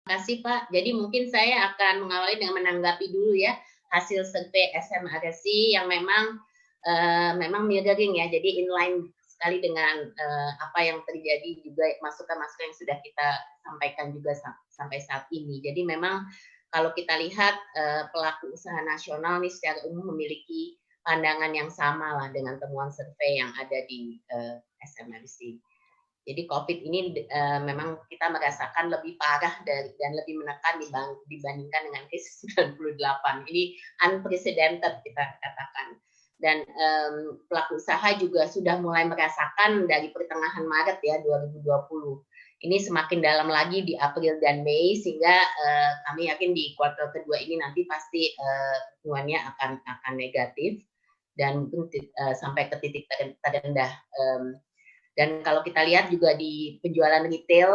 Kasih Pak. Jadi mungkin saya akan mengawali dengan menanggapi dulu ya, hasil survei SMRC yang memang mirroring ya, jadi inline sekali dengan, apa yang terjadi juga masukan-masukan yang sudah kita sampaikan juga sampai saat ini. Jadi memang kalau kita lihat, pelaku usaha nasional nih secara umum memiliki pandangan yang sama lah dengan temuan survei yang ada di, SMRC. Jadi COVID ini memang kita merasakan lebih parah dan lebih menekan dibandingkan dengan krisis 98. Ini unprecedented kita katakan. Dan pelaku usaha juga sudah mulai merasakan dari pertengahan Maret ya 2020. Ini semakin dalam lagi di April dan Mei sehingga kami yakin di kuartal kedua ini nanti pasti pertumbuhannya akan negatif dan mungkin sampai ke titik terendah. Dan kalau kita lihat juga di penjualan retail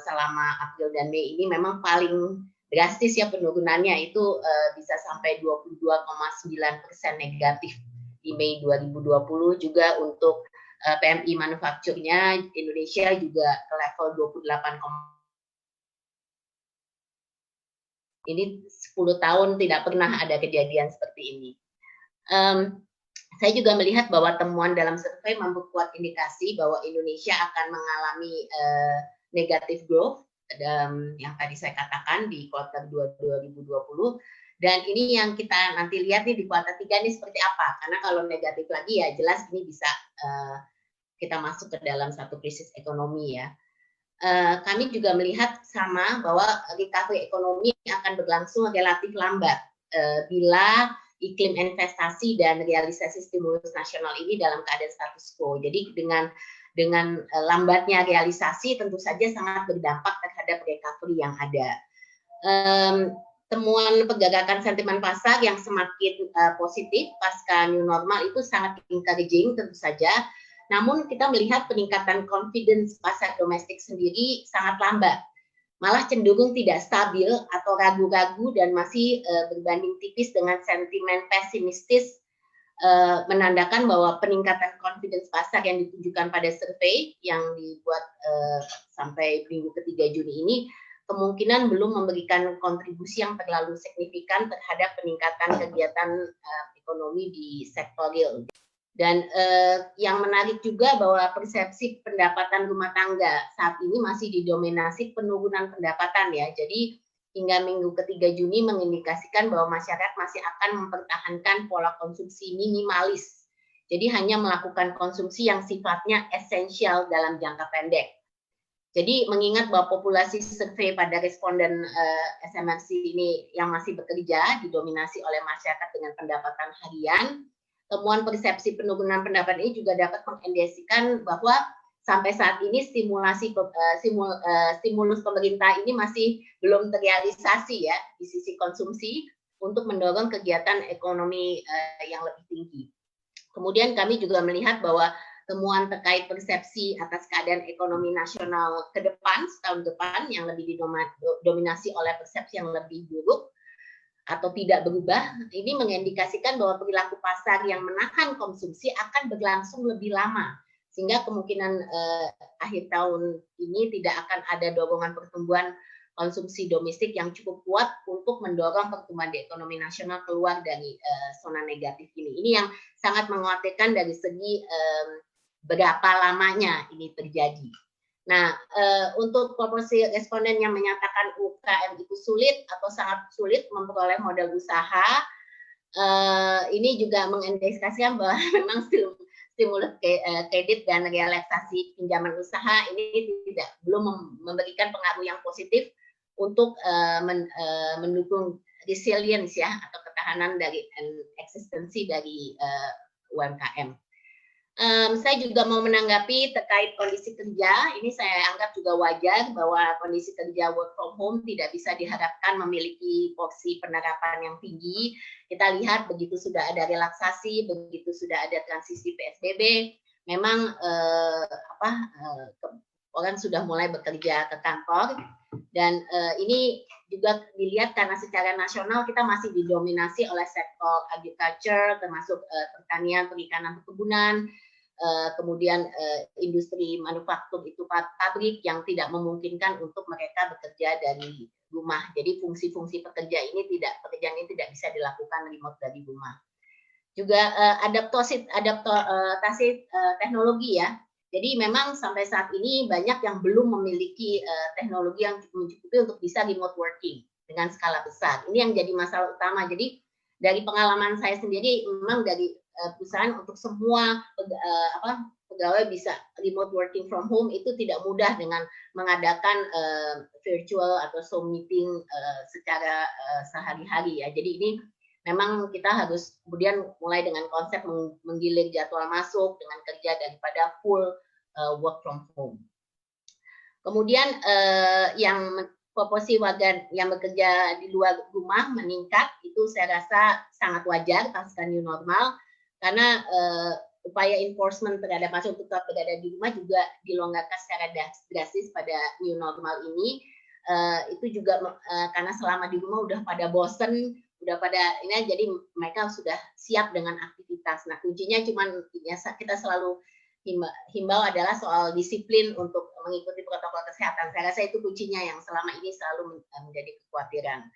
selama April dan Mei ini memang paling drastis ya penurunannya itu bisa sampai 22,9% negatif di Mei 2020 juga untuk PMI manufakturnya Indonesia juga ke level 28, ini 10 tahun tidak pernah ada kejadian seperti ini. Saya juga melihat bahwa temuan dalam survei memperkuat indikasi bahwa Indonesia akan mengalami negative growth yang tadi saya katakan di kuartal 2 2020 dan ini yang kita nanti lihat nih di kuartal 3 ini seperti apa karena kalau negatif lagi ya jelas ini bisa kita masuk ke dalam satu krisis ekonomi ya. Kami juga melihat sama bahwa recovery ekonomi akan berlangsung relatif lambat bila iklim investasi dan realisasi stimulus nasional ini dalam keadaan status quo. Jadi dengan lambatnya realisasi tentu saja sangat berdampak terhadap recovery yang ada. Temuan pergerakan sentimen pasar yang semakin positif pasca new normal itu sangat encouraging tentu saja. Namun kita melihat peningkatan confidence pasar domestik sendiri sangat lambat. Malah cenderung tidak stabil atau ragu-ragu dan masih berbanding tipis dengan sentimen pesimistis, menandakan bahwa peningkatan confidence pasar yang ditunjukkan pada survei yang dibuat sampai minggu ketiga Juni ini kemungkinan belum memberikan kontribusi yang terlalu signifikan terhadap peningkatan kegiatan ekonomi di sektor real. Dan yang menarik juga bahwa persepsi pendapatan rumah tangga saat ini masih didominasi penurunan pendapatan ya. Jadi hingga minggu ketiga Juni mengindikasikan bahwa masyarakat masih akan mempertahankan pola konsumsi minimalis. Jadi hanya melakukan konsumsi yang sifatnya esensial dalam jangka pendek. Jadi mengingat bahwa populasi survei pada responden SMRC ini yang masih bekerja didominasi oleh masyarakat dengan pendapatan harian, temuan persepsi penurunan pendapatan ini juga dapat mengindikasikan bahwa sampai saat ini stimulus pemerintah ini masih belum terrealisasi ya di sisi konsumsi untuk mendorong kegiatan ekonomi yang lebih tinggi. Kemudian kami juga melihat bahwa temuan terkait persepsi atas keadaan ekonomi nasional ke depan, setahun depan yang lebih didominasi oleh persepsi yang lebih buruk atau tidak berubah, ini mengindikasikan bahwa perilaku pasar yang menahan konsumsi akan berlangsung lebih lama, sehingga kemungkinan akhir tahun ini tidak akan ada dorongan pertumbuhan konsumsi domestik yang cukup kuat untuk mendorong pertumbuhan di ekonomi nasional keluar dari zona negatif ini. Ini yang sangat mengkhawatirkan dari segi berapa lamanya ini terjadi. Nah, untuk proporsi responden yang menyatakan UKM itu sulit atau sangat sulit memperoleh modal usaha, ini juga mengindikasikan bahwa memang stimulus kredit dan relaksasi pinjaman usaha ini belum memberikan pengaruh yang positif untuk mendukung resilience ya atau ketahanan dari eksistensi dari UMKM. Saya juga mau menanggapi terkait kondisi kerja. Ini saya anggap juga wajar bahwa kondisi kerja work from home tidak bisa diharapkan memiliki porsi penerapan yang tinggi. Kita lihat begitu sudah ada relaksasi, begitu sudah ada transisi PSBB, memang orang sudah mulai bekerja ke kantor. Dan ini juga dilihat karena secara nasional kita masih didominasi oleh sektor agriculture, termasuk pertanian, perikanan, perkebunan. Kemudian industri manufaktur itu pabrik yang tidak memungkinkan untuk mereka bekerja dari rumah. Jadi fungsi-fungsi pekerjaan ini tidak bisa dilakukan remote dari rumah. Juga adaptasi teknologi ya. Jadi memang sampai saat ini banyak yang belum memiliki teknologi yang mencukupi untuk bisa remote working dengan skala besar. Ini yang jadi masalah utama. Jadi dari pengalaman saya sendiri, memang dari perusahaan untuk semua pegawai bisa remote working from home itu tidak mudah dengan mengadakan virtual atau Zoom meeting secara sehari-hari ya. Jadi ini memang kita harus kemudian mulai dengan konsep menggilir jadwal masuk dengan kerja daripada full work from home. Kemudian yang proporsi warga yang bekerja di luar rumah meningkat, itu saya rasa sangat wajar pasca new normal, karena upaya enforcement terhadap masuk tetap berada di rumah juga dilonggarkan secara drastis pada new normal ini. Itu juga karena selama di rumah udah pada bosen, udah pada ini, jadi mereka sudah siap dengan aktivitas. Nah, kuncinya cuman kita selalu himbau adalah soal disiplin untuk mengikuti protokol kesehatan. Saya rasa itu kuncinya yang selama ini selalu menjadi kekhawatiran.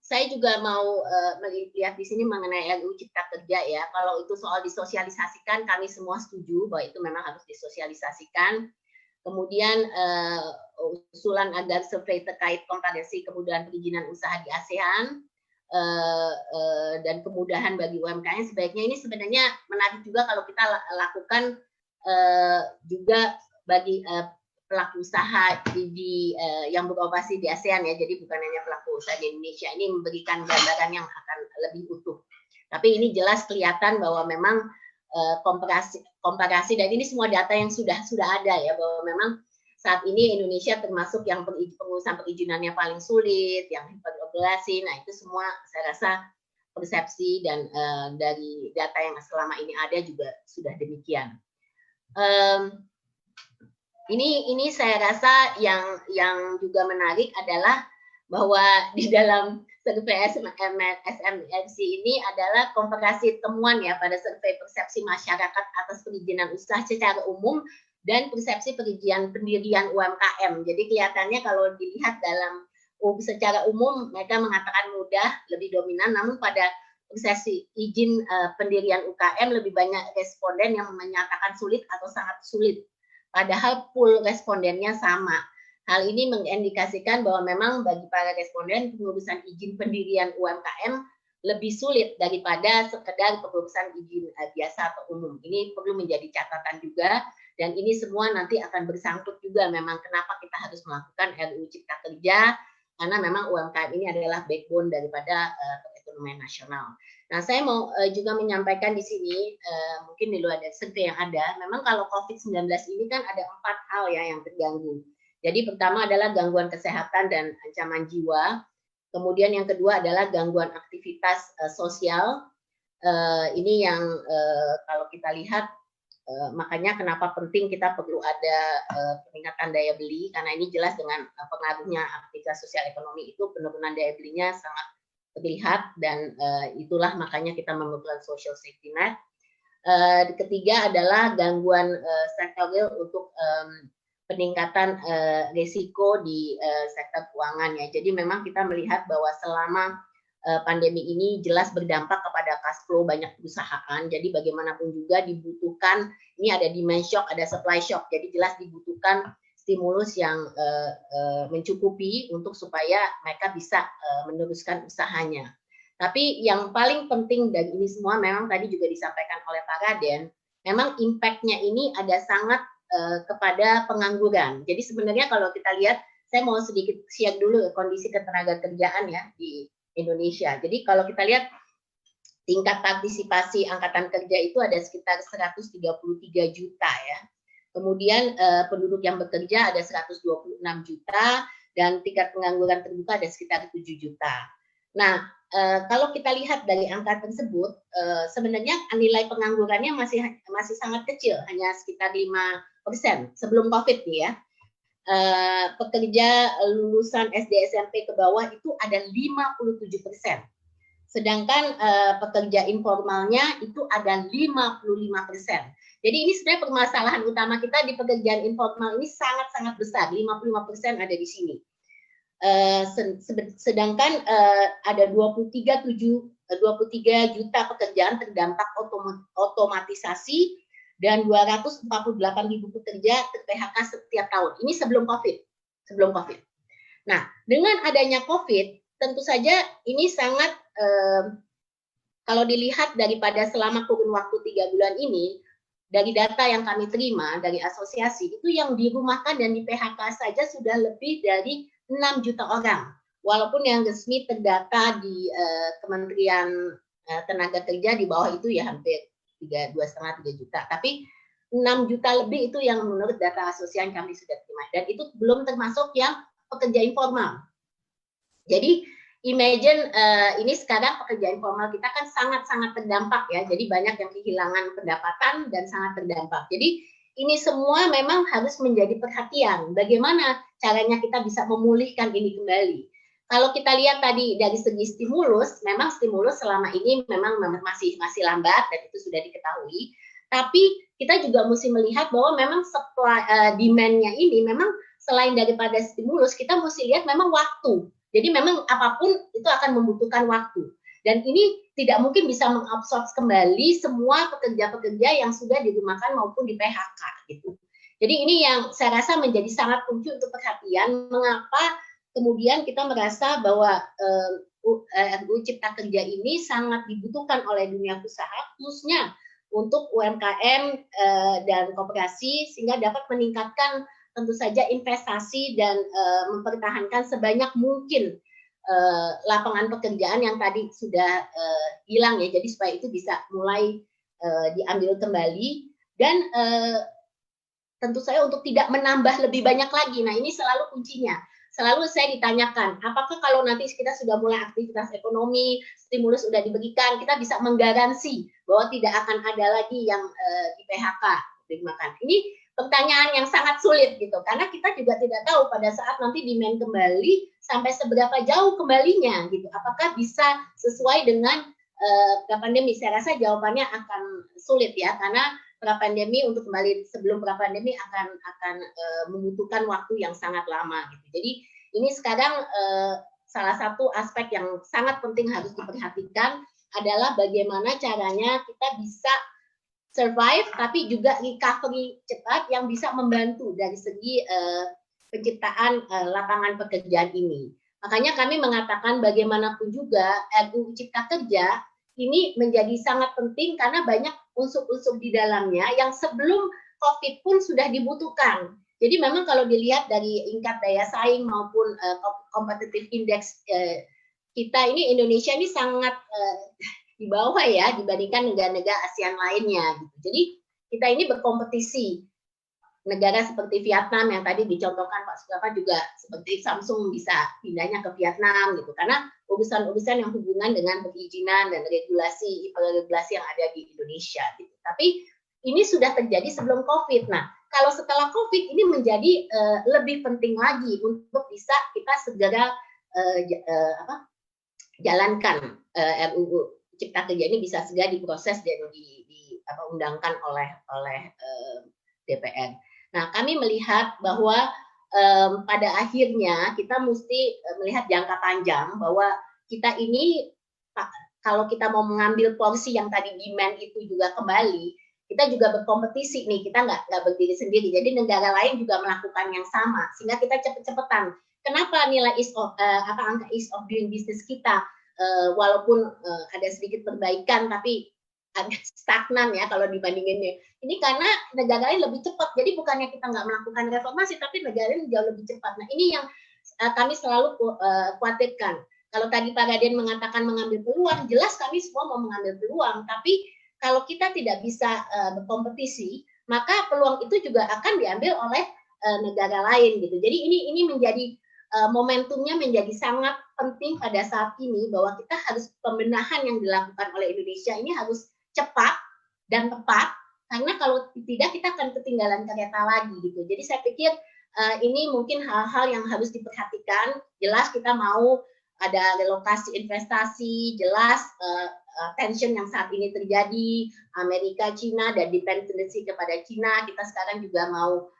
Saya juga mau melihat di sini mengenai RUU Cipta Kerja ya. Kalau itu soal disosialisasikan, kami semua setuju bahwa itu memang harus disosialisasikan. Kemudian usulan agar survei terkait kompetensi kemudahan perizinan usaha di ASEAN dan kemudahan bagi UMKM, sebaiknya ini sebenarnya menarik juga kalau kita lakukan juga bagi pelaku usaha yang beroperasi di ASEAN ya, jadi bukan hanya pelaku usaha di Indonesia. Ini memberikan gambaran yang akan lebih utuh. Tapi ini jelas kelihatan bahwa memang komparasi dan ini semua data yang sudah ada ya, bahwa memang saat ini Indonesia termasuk yang pengurusan perizinannya paling sulit, yang hiperregulasi. Nah, itu semua saya rasa persepsi dan dari data yang selama ini ada juga sudah demikian. Ini saya rasa yang juga menarik adalah bahwa di dalam survei SMRC ini adalah komparasi temuan ya pada survei persepsi masyarakat atas perizinan usaha secara umum dan persepsi perizinan pendirian UMKM. Jadi kelihatannya kalau dilihat dalam secara umum mereka mengatakan mudah, lebih dominan, namun pada persepsi izin pendirian UKM lebih banyak responden yang menyatakan sulit atau sangat sulit. Padahal pool respondennya sama. Hal ini mengindikasikan bahwa memang bagi para responden pengurusan izin pendirian UMKM lebih sulit daripada sekedar pengurusan izin biasa atau umum. Ini perlu menjadi catatan juga, dan ini semua nanti akan bersangkut juga memang kenapa kita harus melakukan RUU Cipta Kerja, karena memang UMKM ini adalah backbone daripada perekonomian nasional. Nah, saya mau juga menyampaikan di sini, mungkin di luar dari survei yang ada, memang kalau COVID-19 ini kan ada 4 hal ya yang terganggu. Jadi pertama adalah gangguan kesehatan dan ancaman jiwa. Kemudian yang kedua adalah gangguan aktivitas sosial. Ini yang kalau kita lihat, makanya kenapa penting kita perlu ada peningkatan daya beli, karena ini jelas dengan pengaruhnya aktivitas sosial ekonomi itu penurunan daya belinya sangat terlihat, dan itulah makanya kita memerlukan social safety net. Ketiga adalah gangguan sektorial untuk peningkatan risiko di sektor keuangan ya. Jadi memang kita melihat bahwa selama pandemi ini jelas berdampak kepada cash flow banyak perusahaan. Jadi bagaimanapun juga dibutuhkan, ini ada demand shock, ada supply shock. Jadi jelas dibutuhkan stimulus yang mencukupi untuk supaya mereka bisa meneruskan usahanya. Tapi yang paling penting dari ini semua memang tadi juga disampaikan oleh Pak Raden, memang impact-nya ini ada sangat kepada pengangguran. Jadi sebenarnya kalau kita lihat, saya mau sedikit share dulu kondisi ketenaga kerjaan ya di Indonesia. Jadi kalau kita lihat tingkat partisipasi angkatan kerja itu ada sekitar 133 juta ya. Kemudian penduduk yang bekerja ada 126 juta dan tingkat pengangguran terbuka ada sekitar 7 juta. Nah, kalau kita lihat dari angka tersebut, sebenarnya nilai penganggurannya masih sangat kecil, hanya sekitar 5% sebelum COVID nih ya. Pekerja lulusan SD SMP ke bawah itu ada 57%. Sedangkan pekerja informalnya itu ada 55%. Jadi ini sebenarnya permasalahan utama kita di pekerjaan informal ini sangat-sangat besar, 55% ada di sini. Sedangkan ada 23 juta pekerjaan terdampak otomatisasi dan 248.000 pekerja ter-PHK setiap tahun. Ini sebelum COVID. Nah, dengan adanya COVID, tentu saja ini sangat kalau dilihat daripada selama kurun waktu 3 bulan ini, dari data yang kami terima dari asosiasi, itu yang dirumahkan dan di-PHK saja sudah lebih dari 6 juta orang. Walaupun yang resmi terdata di Kementerian Tenaga Kerja di bawah itu ya hampir 2,5-3 juta. Tapi 6 juta lebih itu yang menurut data asosiasi yang kami sudah terima. Dan itu belum termasuk yang pekerja informal. Jadi imagine ini sekarang pekerja informal kita kan sangat-sangat terdampak ya. Jadi banyak yang kehilangan pendapatan dan sangat terdampak. Jadi ini semua memang harus menjadi perhatian. Bagaimana caranya kita bisa memulihkan ini kembali. Kalau kita lihat tadi dari segi stimulus, memang stimulus selama ini memang masih lambat dan itu sudah diketahui. Tapi kita juga mesti melihat bahwa memang supply demand-nya ini memang selain daripada stimulus, kita mesti lihat memang waktu. Jadi memang apapun itu akan membutuhkan waktu. Dan ini tidak mungkin bisa mengabsorb kembali semua pekerja-pekerja yang sudah dirumahkan maupun di PHK gitu. Jadi ini yang saya rasa menjadi sangat kunci untuk perhatian mengapa kemudian kita merasa bahwa RUU Cipta Kerja ini sangat dibutuhkan oleh dunia usaha khususnya untuk UMKM dan koperasi sehingga dapat meningkatkan tentu saja investasi dan mempertahankan sebanyak mungkin lapangan pekerjaan yang tadi sudah hilang ya. Jadi supaya itu bisa mulai diambil kembali dan tentu saja untuk tidak menambah lebih banyak lagi. Nah, ini selalu kuncinya. Selalu saya ditanyakan, apakah kalau nanti kita sudah mulai aktivitas ekonomi, stimulus sudah diberikan, kita bisa menggaransi bahwa tidak akan ada lagi yang di PHK, dirumahkan. Ini pertanyaan yang sangat sulit gitu, karena kita juga tidak tahu pada saat nanti demand kembali sampai seberapa jauh kembalinya gitu. Apakah bisa sesuai dengan pra-pandemi? Saya rasa jawabannya akan sulit ya, karena pra-pandemi untuk kembali sebelum pra-pandemi akan membutuhkan waktu yang sangat lama gitu. Jadi ini sekarang salah satu aspek yang sangat penting harus diperhatikan adalah bagaimana caranya kita bisa survive tapi juga recovery cepat yang bisa membantu dari segi penciptaan lapangan pekerjaan ini. Makanya kami mengatakan bagaimanapun juga RUU Cipta Kerja ini menjadi sangat penting karena banyak unsur-unsur di dalamnya yang sebelum COVID pun sudah dibutuhkan. Jadi memang kalau dilihat dari tingkat daya saing maupun competitive index kita ini Indonesia ini sangat di bawah ya dibandingkan negara-negara ASEAN lainnya. Gitu. Jadi kita ini berkompetisi. Negara seperti Vietnam yang tadi dicontohkan Pak Suprapa juga seperti Samsung bisa pindahnya ke Vietnam gitu karena urusan-urusan yang hubungan dengan perizinan dan regulasi yang ada di Indonesia gitu. Tapi ini sudah terjadi sebelum COVID. Nah, kalau setelah COVID ini menjadi lebih penting lagi untuk bisa kita segera jalankan RUU Cipta Kerja ini bisa segera diproses dan diundangkan oleh DPR. Nah, kami melihat bahwa pada akhirnya kita mesti melihat jangka panjang bahwa kita ini kalau kita mau mengambil porsi yang tadi demand itu juga kembali, kita juga berkompetisi nih, kita nggak berdiri sendiri. Jadi negara lain juga melakukan yang sama, sehingga kita cepet-cepetan. Kenapa nilai angka ease of doing business kita walaupun ada sedikit perbaikan, tapi agak stagnan ya kalau dibandinginnya. Ini karena negara lain lebih cepat. Jadi bukannya kita nggak melakukan reformasi, tapi negara lain jauh lebih cepat. Nah ini yang kami selalu khawatirkan. Kalau tadi Pak Raden mengatakan mengambil peluang, jelas kami semua mau mengambil peluang. Tapi kalau kita tidak bisa berkompetisi, maka peluang itu juga akan diambil oleh negara lain gitu. Jadi ini menjadi momentumnya menjadi sangat penting pada saat ini bahwa kita harus pembenahan yang dilakukan oleh Indonesia ini harus cepat dan tepat karena kalau tidak kita akan ketinggalan kereta lagi gitu. Jadi saya pikir ini mungkin hal-hal yang harus diperhatikan. Jelas kita mau ada relokasi investasi, jelas tension yang saat ini terjadi Amerika, Cina dan dependensi kepada Cina. Kita sekarang juga mau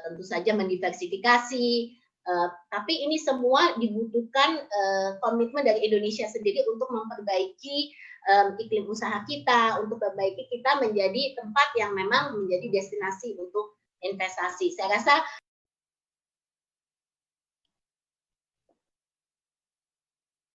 tentu saja mendiversifikasi Tapi ini semua dibutuhkan komitmen dari Indonesia sendiri untuk memperbaiki iklim usaha kita, untuk memperbaiki kita menjadi tempat yang memang menjadi destinasi untuk investasi. Saya rasa